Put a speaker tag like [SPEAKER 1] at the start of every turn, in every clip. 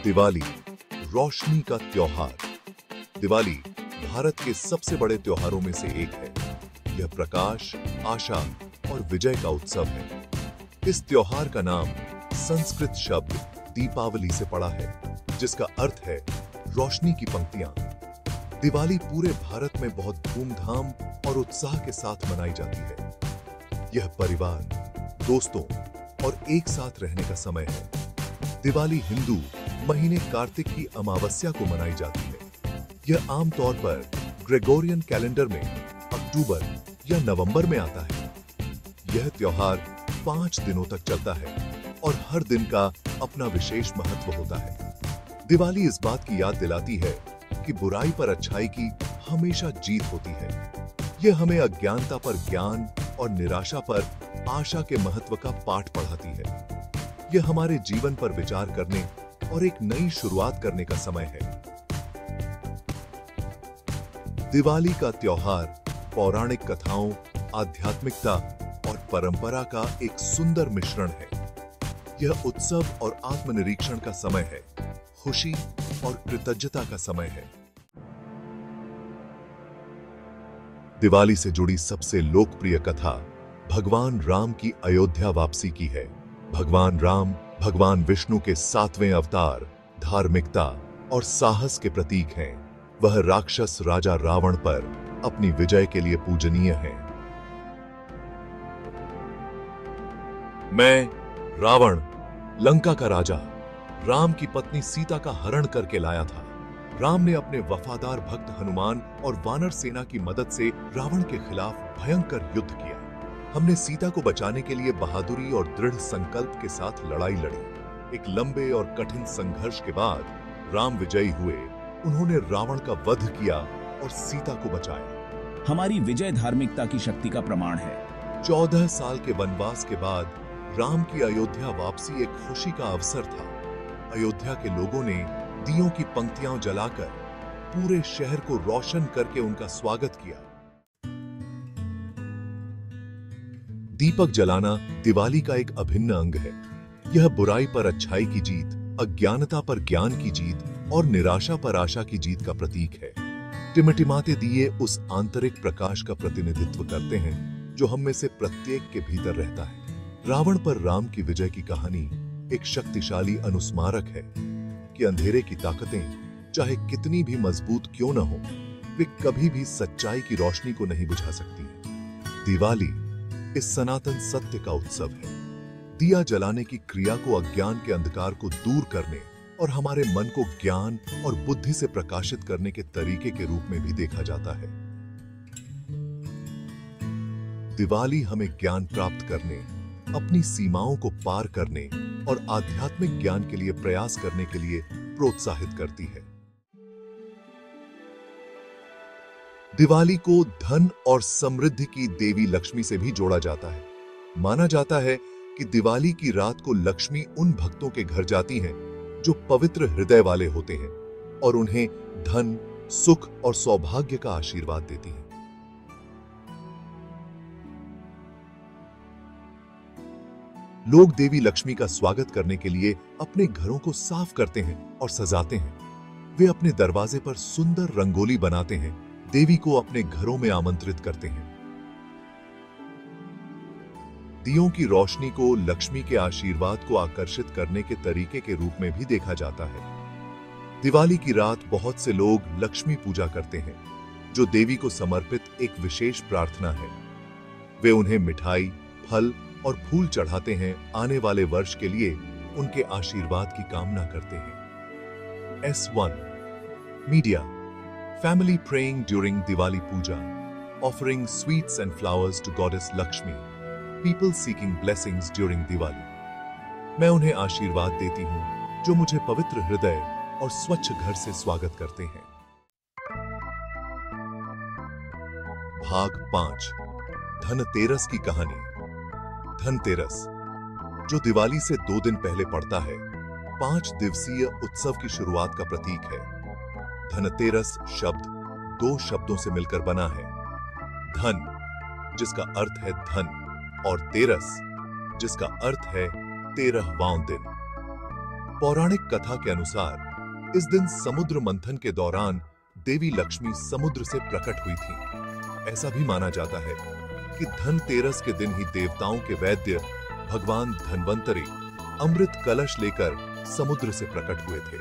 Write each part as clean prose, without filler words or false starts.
[SPEAKER 1] दिवाली, रोशनी का त्योहार। दिवाली भारत के सबसे बड़े त्योहारों में से एक है। यह प्रकाश, आशा और विजय का उत्सव है। इस त्योहार का नाम संस्कृत शब्द दीपावली से पड़ा है, जिसका अर्थ है रोशनी की पंक्तियां। दिवाली पूरे भारत में बहुत धूमधाम और उत्साह के साथ मनाई जाती है। यह परिवार, दोस्तों और एक साथ रहने का समय है। दिवाली हिंदू महीने कार्तिक की अमावस्या को मनाई जाती है। यह आमतौर पर ग्रेगोरियन कैलेंडर में अक्टूबर या नवंबर में आता है। यह त्योहार 5 दिनों तक चलता है और हर दिन का अपना विशेष महत्व होता है। दिवाली इस बात की याद दिलाती है कि बुराई पर अच्छाई की हमेशा जीत होती है। यह हमें अज्ञानता पर ज्ञान और निराशा पर आशा के महत्व का पाठ पढ़ाती है। यह हमारे जीवन पर विचार करने और एक नई शुरुआत करने का समय है। दिवाली का त्योहार पौराणिक कथाओं, आध्यात्मिकता और परंपरा का एक सुंदर मिश्रण है। यह उत्सव और आत्मनिरीक्षण का समय है, खुशी और कृतज्ञता का समय है। दिवाली से जुड़ी सबसे लोकप्रिय कथा भगवान राम की अयोध्या वापसी की है। भगवान राम भगवान विष्णु के 7वें अवतार, धार्मिकता और साहस के प्रतीक हैं। वह राक्षस राजा रावण पर अपनी विजय के लिए पूजनीय हैं। मैं रावण, लंका का राजा, राम की पत्नी सीता का हरण करके लाया था। राम ने अपने वफादार भक्त हनुमान और वानर सेना की मदद से रावण के खिलाफ भयंकर युद्ध किया। हमने सीता को बचाने के लिए बहादुरी और दृढ़ संकल्प के साथ लड़ाई लड़ी। एक लंबे और कठिन संघर्ष के बाद राम विजयी हुए। उन्होंने रावण का वध किया और सीता को बचाया।
[SPEAKER 2] हमारी विजय धार्मिकता की शक्ति का प्रमाण है।
[SPEAKER 1] 14 साल के वनवास के बाद राम की अयोध्या वापसी एक खुशी का अवसर था। अयोध्या के लोगों ने दियों की पंक्तियां जलाकर पूरे शहर को रोशन करके उनका स्वागत किया। दीपक जलाना दिवाली का एक अभिन्न अंग है। यह बुराई पर अच्छाई की जीत, अज्ञानता पर ज्ञान की जीत और निराशा पर आशा की जीत का प्रतीक है। टिमटिमाते दिए उस आंतरिक प्रकाश का प्रतिनिधित्व करते हैं जो हम में से प्रत्येक के भीतर रहता है। रावण पर राम की विजय की कहानी एक शक्तिशाली अनुस्मारक है कि अंधेरे की ताकतें चाहे कितनी भी मजबूत क्यों न हो, वे कभी भी सच्चाई की रोशनी को नहीं बुझा सकती। दिवाली इस सनातन सत्य का उत्सव है। दिया जलाने की क्रिया को अज्ञान के अंधकार को दूर करने और हमारे मन को ज्ञान और बुद्धि से प्रकाशित करने के तरीके के रूप में भी देखा जाता है। दिवाली हमें ज्ञान प्राप्त करने, अपनी सीमाओं को पार करने और आध्यात्मिक ज्ञान के लिए प्रयास करने के लिए प्रोत्साहित करती है। दिवाली को धन और समृद्धि की देवी लक्ष्मी से भी जोड़ा जाता है। माना जाता है कि दिवाली की रात को लक्ष्मी उन भक्तों के घर जाती हैं जो पवित्र हृदय वाले होते हैं और उन्हें धन, सुख और सौभाग्य का आशीर्वाद देती हैं। लोग देवी लक्ष्मी का स्वागत करने के लिए अपने घरों को साफ करते हैं और सजाते हैं। वे अपने दरवाजे पर सुंदर रंगोली बनाते हैं, देवी को अपने घरों में आमंत्रित करते हैं। दियों की रोशनी को लक्ष्मी के आशीर्वाद को आकर्षित करने के तरीके के रूप में भी देखा जाता है। दिवाली की रात बहुत से लोग लक्ष्मी पूजा करते हैं, जो देवी को समर्पित एक विशेष प्रार्थना है। वे उन्हें मिठाई, फल और फूल चढ़ाते हैं, आने वाले वर्ष के लिए उनके आशीर्वाद की कामना करते हैं। S1 media Family praying during Diwali Puja, offering sweets and flowers to Goddess Lakshmi. People seeking blessings during Diwali. मैं उन्हें आशीर्वाद देती हूँ जो मुझे पवित्र हृदय और स्वच्छ घर से स्वागत करते हैं। भाग 5 धनतेरस की कहानी। धनतेरस, जो दिवाली से 2 दिन पहले पड़ता है, 5 दिवसीय उत्सव की शुरुआत का प्रतीक है। धनतेरस शब्द 2 शब्दों से मिलकर बना है। धन, जिसका अर्थ है धन, और तेरस, जिसका अर्थ है 13वां दिन। पौराणिक कथा के अनुसार इस दिन समुद्र मंथन के दौरान देवी लक्ष्मी समुद्र से प्रकट हुई थी। ऐसा भी माना जाता है कि धनतेरस के दिन ही देवताओं के वैद्य भगवान धन्वंतरी अमृत कलश लेकर समुद्र से प्रकट हुए थे।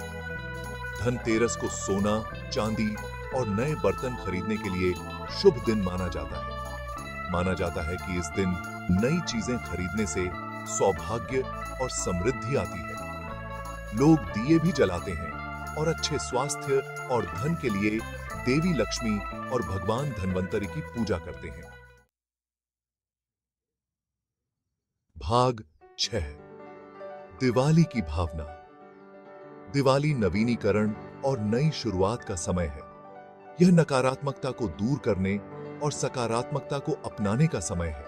[SPEAKER 1] धनतेरस को सोना, चांदी और नए बर्तन खरीदने के लिए शुभ दिन माना जाता है। माना जाता है कि इस दिन नई चीजें खरीदने से सौभाग्य और समृद्धि आती है। लोग दिए भी जलाते हैं और अच्छे स्वास्थ्य और धन के लिए देवी लक्ष्मी और भगवान धन्वंतरी की पूजा करते हैं। भाग 6 दिवाली की भावना। दिवाली नवीनीकरण और नई शुरुआत का समय है। यह नकारात्मकता को दूर करने और सकारात्मकता को अपनाने का समय है।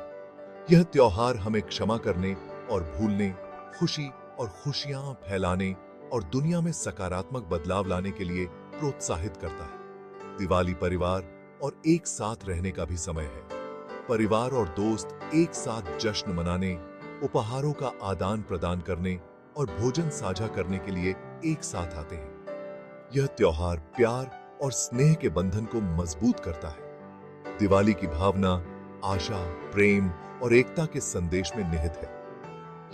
[SPEAKER 1] यह त्योहार हमें क्षमा करने और भूलने, खुशी और खुशियां फैलाने और दुनिया में सकारात्मक बदलाव लाने के लिए प्रोत्साहित करता है। दिवाली परिवार और एक साथ रहने का भी समय है। परिवार और दोस्त एक साथ जश्न मनाने, उपहारों का आदान प्रदान करने और भोजन साझा करने के लिए एक साथ आते हैं। यह त्योहार प्यार और स्नेह के बंधन को मजबूत करता है। दिवाली की भावना आशा, प्रेम और एकता के संदेश में निहित है।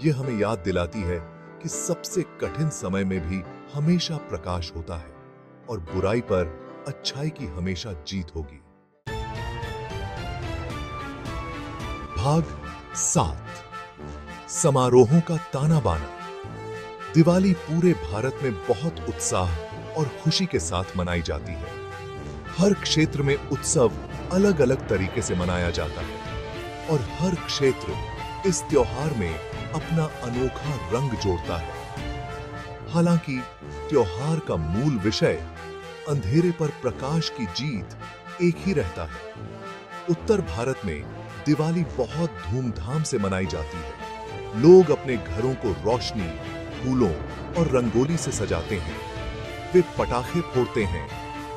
[SPEAKER 1] यह हमें याद दिलाती है कि सबसे कठिन समय में भी हमेशा प्रकाश होता है और बुराई पर अच्छाई की हमेशा जीत होगी। भाग 7 समारोहों का ताना बाना। दिवाली पूरे भारत में बहुत उत्साह और खुशी के साथ मनाई जाती है। हर क्षेत्र में उत्सव अलग अलग तरीके से मनाया जाता है और हर क्षेत्र इस त्योहार में अपना अनोखा रंग जोड़ता है। हालांकि त्योहार का मूल विषय अंधेरे पर प्रकाश की जीत एक ही रहता है। उत्तर भारत में दिवाली बहुत धूमधाम से मनाई जाती है। लोग अपने घरों को रोशनी, फूलों और रंगोली से सजाते हैं। वे पटाखे फोड़ते हैं,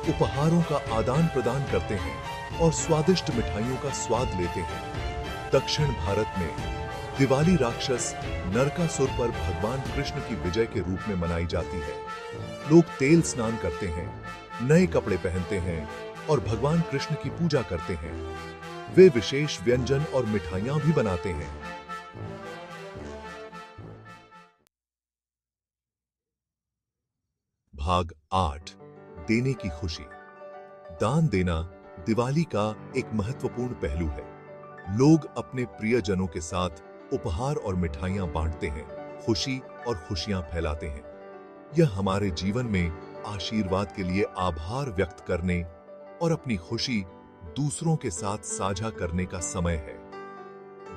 [SPEAKER 1] उपहारों का आदान प्रदान करते हैं और स्वादिष्ट मिठाइयों का स्वाद लेते हैं। दक्षिण भारत में दिवाली राक्षस नरकासुर पर भगवान कृष्ण की विजय के रूप में मनाई जाती है। लोग तेल स्नान करते हैं, नए कपड़े पहनते हैं और भगवान कृष्ण की पूजा करते हैं। वे विशेष व्यंजन और मिठाइयां भी बनाते हैं। भाग 8 देने की खुशी। दान देना दिवाली का एक महत्वपूर्ण पहलू है। लोग अपने प्रियजनों के साथ उपहार और मिठाइयां बांटते हैं, खुशी और खुशियां फैलाते हैं। यह हमारे जीवन में आशीर्वाद के लिए आभार व्यक्त करने और अपनी खुशी दूसरों के साथ साझा करने का समय है।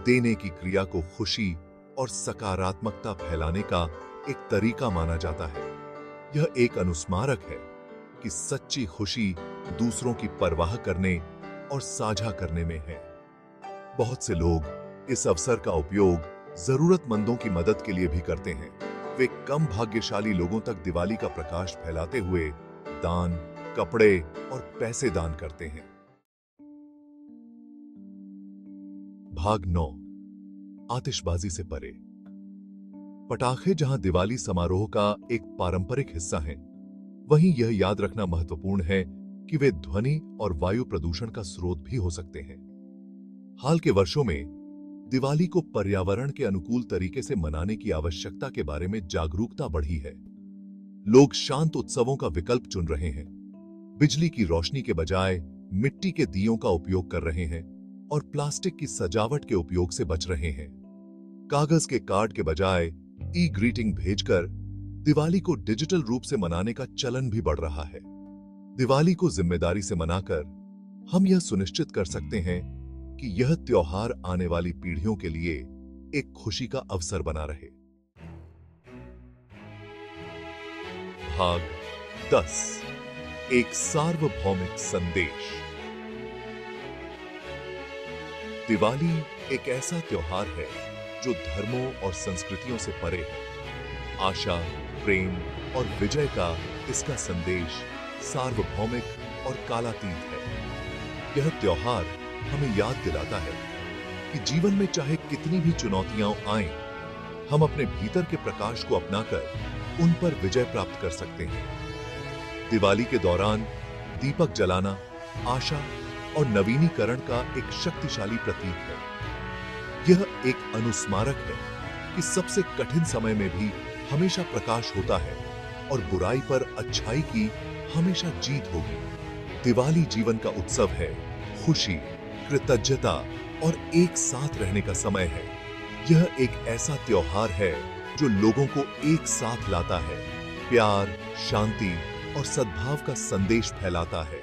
[SPEAKER 1] देने की क्रिया को खुशी और सकारात्मकता फैलाने का एक तरीका माना जाता है। यह एक अनुस्मारक है कि सच्ची खुशी दूसरों की परवाह करने और साझा करने में है। बहुत से लोग इस अवसर का उपयोग जरूरतमंदों की मदद के लिए भी करते हैं। वे कम भाग्यशाली लोगों तक दिवाली का प्रकाश फैलाते हुए दान, कपड़े और पैसे दान करते हैं। भाग 9 आतिशबाजी से परे। पटाखे जहां दिवाली समारोह का एक पारंपरिक हिस्सा हैं, वहीं यह याद रखना महत्वपूर्ण है कि वे ध्वनि और वायु प्रदूषण का स्रोत भी हो सकते हैं। हाल के वर्षों में दिवाली को पर्यावरण के अनुकूल तरीके से मनाने की आवश्यकता के बारे में जागरूकता बढ़ी है। लोग शांत उत्सवों का विकल्प चुन रहे हैं, बिजली की रोशनी के बजाय मिट्टी के दियों का उपयोग कर रहे हैं और प्लास्टिक की सजावट के उपयोग से बच रहे हैं। कागज के कार्ड के बजाय ई ग्रीटिंग भेजकर दिवाली को डिजिटल रूप से मनाने का चलन भी बढ़ रहा है। दिवाली को जिम्मेदारी से मनाकर हम यह सुनिश्चित कर सकते हैं कि यह त्योहार आने वाली पीढ़ियों के लिए एक खुशी का अवसर बना रहे। भाग 10 एक सार्वभौमिक संदेश। दिवाली एक ऐसा त्योहार है जो धर्मों और संस्कृतियों से परे है। आशा, प्रेम और विजय का इसका संदेश सार्वभौमिक और कालातीत है। यह त्योहार हमें याद दिलाता है कि जीवन में चाहे कितनी भी चुनौतियां आएं, हम अपने भीतर के प्रकाश को अपनाकर उन पर विजय प्राप्त कर सकते हैं। दिवाली के दौरान दीपक जलाना आशा और नवीनीकरण का एक शक्तिशाली प्रतीक है। यह एक अनुस्मारक है कि सबसे कठिन समय में भी हमेशा प्रकाश होता है और बुराई पर अच्छाई की हमेशा जीत होगी। दिवाली जीवन का उत्सव है, खुशी, कृतज्ञता और एक साथ रहने का समय है। यह एक ऐसा त्योहार है जो लोगों को एक साथ लाता है, प्यार, शांति और सद्भाव का संदेश फैलाता है।